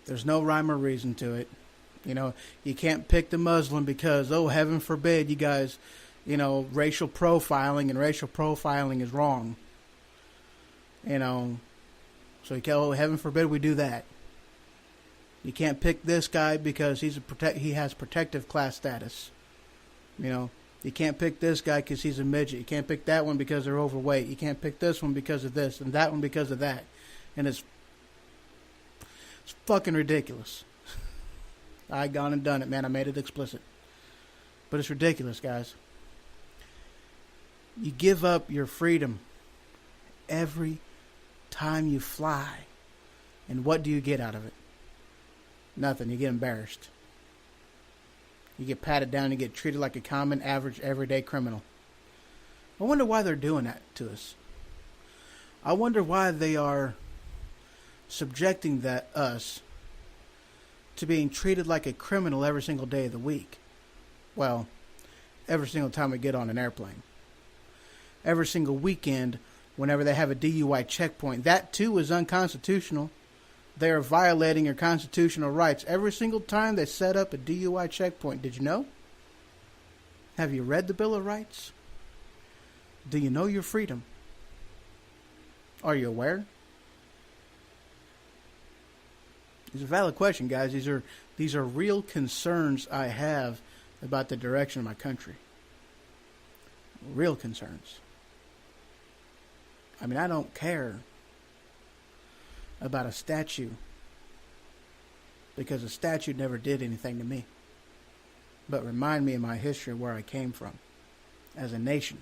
there's no rhyme or reason to it. You can't pick the Muslim because, heaven forbid, you guys, racial profiling, and racial profiling is wrong. So you can't, heaven forbid we do that. You can't pick this guy because he has protective class status. You can't pick this guy because he's a midget. You can't pick that one because they're overweight. You can't pick this one because of this and that one because of that. And it's fucking ridiculous. I gone and done it, man. I made it explicit. But it's ridiculous, guys. You give up your freedom every time you fly. And what do you get out of it? Nothing. You get embarrassed. You get patted down. You get treated like a common, average, everyday criminal. I wonder why they're doing that to us. I wonder why they are subjecting us to being treated like a criminal every single day of the week. Well, every single time we get on an airplane. Every single weekend, whenever they have a DUI checkpoint. That, too, is unconstitutional. They are violating your constitutional rights every single time they set up a DUI checkpoint. Did you know? Have you read the Bill of Rights? Do you know your freedom? Are you aware? These are valid questions, guys. These are real concerns I have about the direction of my country. Real concerns. I mean, I don't care about a statue because a statue never did anything to me. But remind me of my history, where I came from as a nation,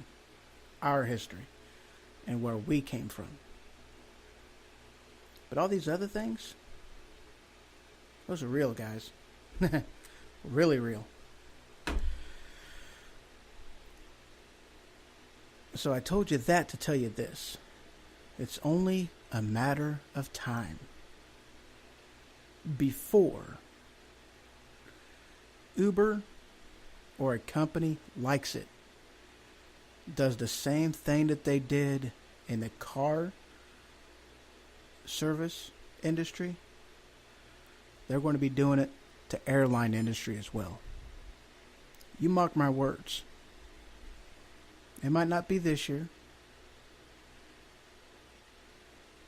our history, and where we came from. But all these other things, those are real, guys. Really real. So I told you that to tell you this. It's only a matter of time before Uber or a company likes it does the same thing that they did in the car service industry. They're going to be doing it to airline industry as well. You mark my words. It might not be this year.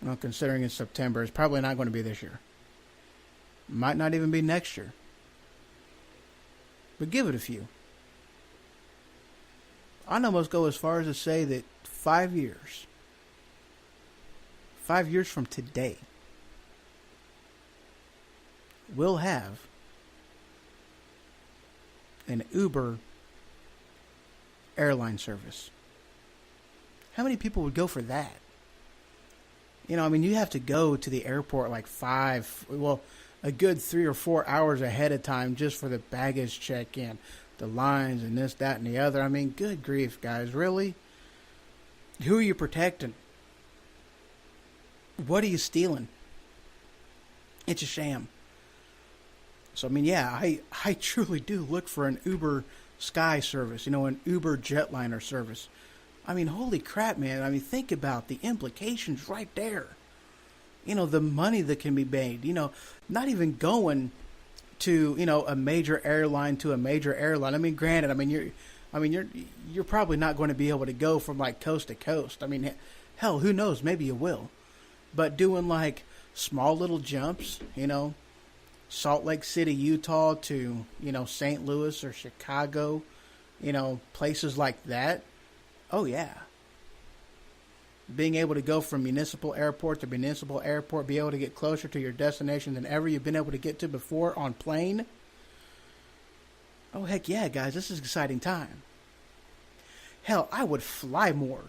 Well, considering it's September, it's probably not going to be this year. Might not even be next year. But give it a few. I'd almost go as far as to say that 5 years. 5 years from today, we'll have an Uber airline service. How many people would go for that? You know, I mean, you have to go to the airport like a good 3 or 4 hours ahead of time just for the baggage check-in, the lines and this, that, and the other. I mean, good grief, guys. Really? Who are you protecting? What are you stealing? It's a sham. So, I mean, yeah, I truly do look for an Uber Sky service, an Uber jetliner service. I mean, holy crap, man. I mean, think about the implications right there. The money that can be made, not even going to, a major airline to a major airline. I mean, granted, you're probably not going to be able to go from like coast to coast. I mean, hell, who knows? Maybe you will. But doing like small little jumps, Salt Lake City, Utah to, St. Louis or Chicago, places like that. Oh, yeah. Being able to go from municipal airport to municipal airport, be able to get closer to your destination than ever you've been able to get to before on plane. Oh, heck yeah, guys. This is an exciting time. Hell, I would fly more.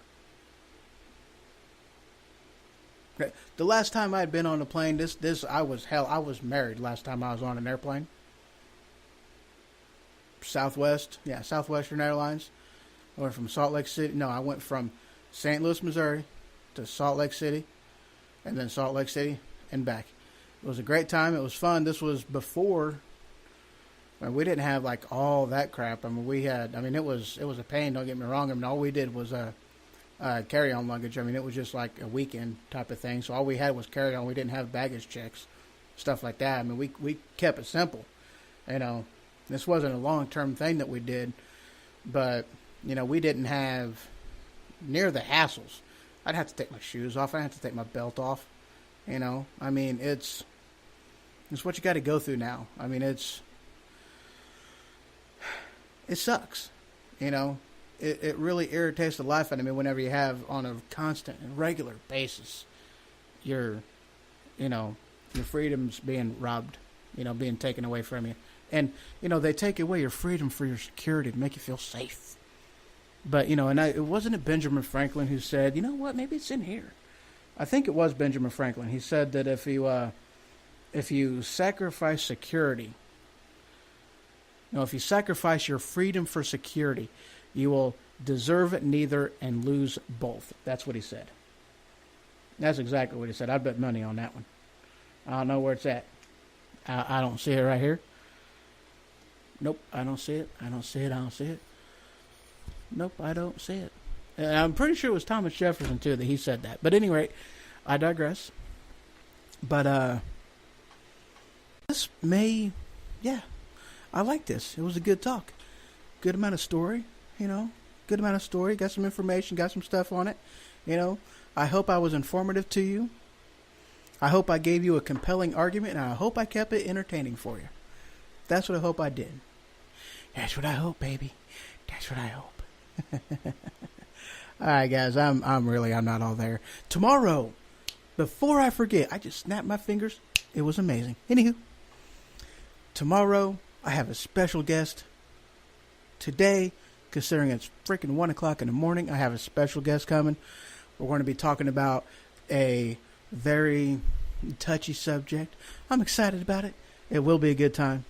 The last time I had been on a plane, I was married last time I was on an airplane. Southwestern Airlines. I went from Salt Lake City. No, I went from St. Louis, Missouri to Salt Lake City, and then Salt Lake City and back. It was a great time. It was fun. This was before. We didn't have like all that crap. It was a pain. Don't get me wrong. All we did was carry-on luggage. It was just like a weekend type of thing. So all we had was carry-on. We didn't have baggage checks, stuff like that. We kept it simple. This wasn't a long-term thing that we did, but we didn't have near the hassles. I'd have to take my shoes off. I'd have to take my belt off. It's what you got to go through now. It sucks. It really irritates the life out of me whenever you have on a constant and regular basis your freedom's being robbed, being taken away from you. And, they take away your freedom for your security to make you feel safe. But, it wasn't Benjamin Franklin who said, you know what, maybe it's in here. I think it was Benjamin Franklin. He said that if you sacrifice security, if you sacrifice your freedom for security, you will deserve it neither and lose both. That's what he said. That's exactly what he said. I'd bet money on that one. I don't know where it's at. I don't see it right here. Nope, I don't see it. I don't see it. I don't see it. Nope, I don't see it. And I'm pretty sure it was Thomas Jefferson, too, that he said that. But anyway, I digress. But, this may, yeah, I like this. It was a good talk. Good amount of story, you know. Good amount of story. Got some information, got some stuff on it. You know, I hope I was informative to you. I hope I gave you a compelling argument, and I hope I kept it entertaining for you. That's what I hope I did. That's what I hope, baby. That's what I hope. All right, guys, I'm not all there. Tomorrow, before I forget, I just snapped my fingers. It was amazing. Anywho, tomorrow I have a special guest. Today, considering it's freaking 1 o'clock in the morning, I have a special guest coming. We're going to be talking about a very touchy subject. I'm excited about it. It will be a good time.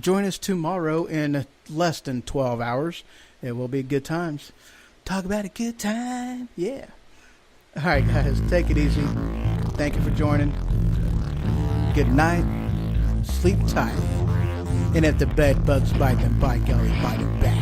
Join us tomorrow in less than 12 hours. It will be good times. Talk about a good time. Yeah. All right, guys. Take it easy. Thank you for joining. Good night. Sleep tight. And if the bed bugs bite, then by golly, bite it back.